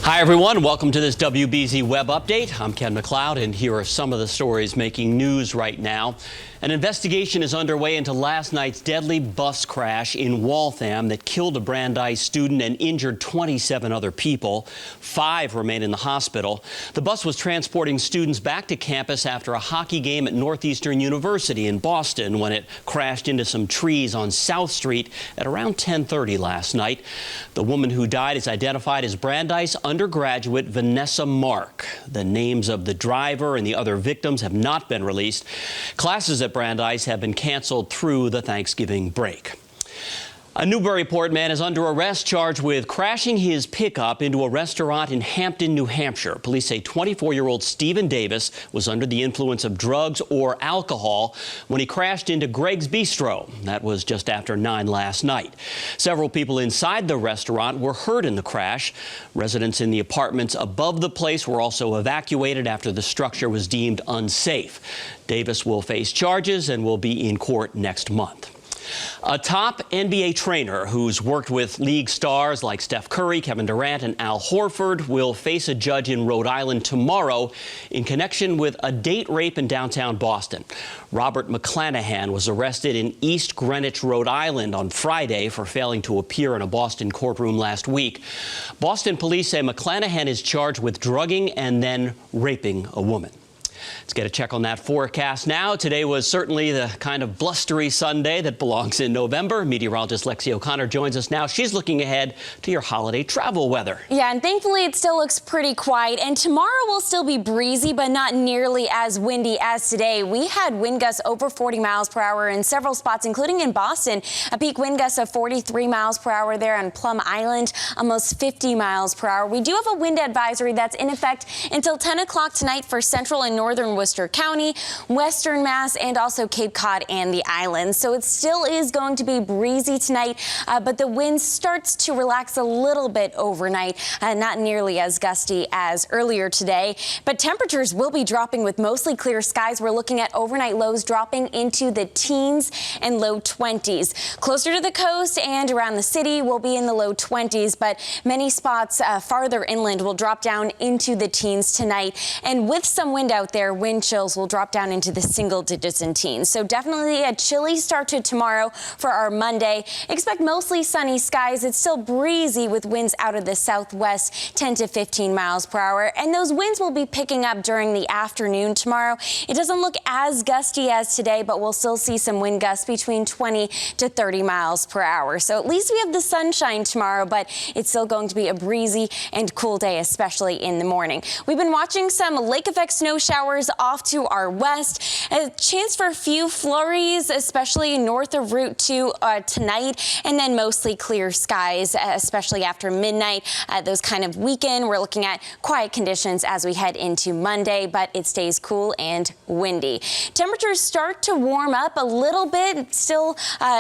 Hi everyone, welcome to this WBZ web update. I'm Ken MacLeod and here are some of the stories making news right now. An investigation is underway into last night's deadly bus crash in Waltham that killed a Brandeis student and injured 27 other people. 5 remain in the hospital. The bus was transporting students back to campus after a hockey game at Northeastern University in Boston when it crashed into some trees on South Street at around 10:30 last night. The woman who died is identified as Brandeis undergraduate Vanessa Mark. The names of the driver and the other victims have not been released. Classes at Brandeis have been canceled through the Thanksgiving break. A Newburyport man is under arrest charged with crashing his pickup into a restaurant in Hampton, New Hampshire. Police say 24-year-old Stephen Davis was under the influence of drugs or alcohol when he crashed into Greg's Bistro. That was just after 9 last night. Several people inside the restaurant were hurt in the crash. Residents in the apartments above the place were also evacuated after the structure was deemed unsafe. Davis will face charges and will be in court next month. A top NBA trainer who's worked with league stars like Steph Curry, Kevin Durant, and Al Horford will face a judge in Rhode Island tomorrow in connection with a date rape in downtown Boston. Robert McClanahan was arrested in East Greenwich, Rhode Island on Friday for failing to appear in a Boston courtroom last week. Boston police say McClanahan is charged with drugging and then raping a woman. Let's get a check on that forecast now. Today was certainly the kind of blustery Sunday that belongs in November. Meteorologist Lexie O'Connor joins us now. She's looking ahead to your holiday travel weather. Yeah, and thankfully it still looks pretty quiet. And tomorrow will still be breezy, but not nearly as windy as today. We had wind gusts over 40 miles per hour in several spots, including in Boston. A peak wind gust of 43 miles per hour there on Plum Island, almost 50 miles per hour. We do have a wind advisory that's in effect until 10 o'clock tonight for central and northern Worcester County, Western Mass, and also Cape Cod and the islands. So it still is going to be breezy tonight, but the wind starts to relax a little bit overnight, not nearly as gusty as earlier today. But temperatures will be dropping with mostly clear skies. We're looking at overnight lows dropping into the teens and low 20s. Closer to the coast and around the city will be in the low 20s, but many spots farther inland will drop down into the teens tonight. And with some wind out there, wind chills will drop down into the single digits and teens. So definitely a chilly start to tomorrow for our Monday. Expect mostly sunny skies. It's still breezy with winds out of the southwest, 10 to 15 miles per hour. And those winds will be picking up during the afternoon tomorrow. It doesn't look as gusty as today, but we'll still see some wind gusts between 20 to 30 miles per hour. So at least we have the sunshine tomorrow, but it's still going to be a breezy and cool day, especially in the morning. We've been watching some lake effect snow showers off to our west. A chance for a few flurries, especially north of Route 2 tonight, and then mostly clear skies, especially after midnight. Those kind of weekend, we're looking at quiet conditions as we head into Monday, but it stays cool and windy. Temperatures start to warm up a little bit, still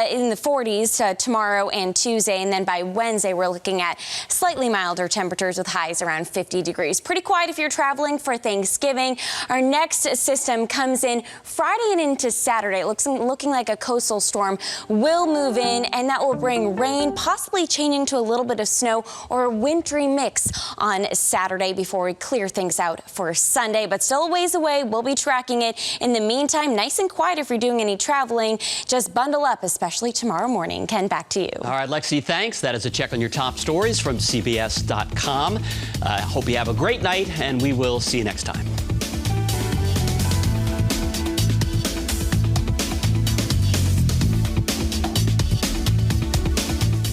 in the 40s tomorrow and Tuesday, and then by Wednesday, we're looking at slightly milder temperatures with highs around 50 degrees. Pretty quiet if you're traveling for Thanksgiving. Our next system comes in Friday and into Saturday. It looking like a coastal storm will move in, and that will bring rain, possibly changing to a little bit of snow or a wintry mix on Saturday before we clear things out for Sunday. But still a ways away. We'll be tracking it. In the meantime, nice and quiet if you're doing any traveling. Just bundle up, especially tomorrow morning. Ken, back to you. All right, Lexie, thanks. That is a check on your top stories from CBS.com. Hope you have a great night, and we will see you next time.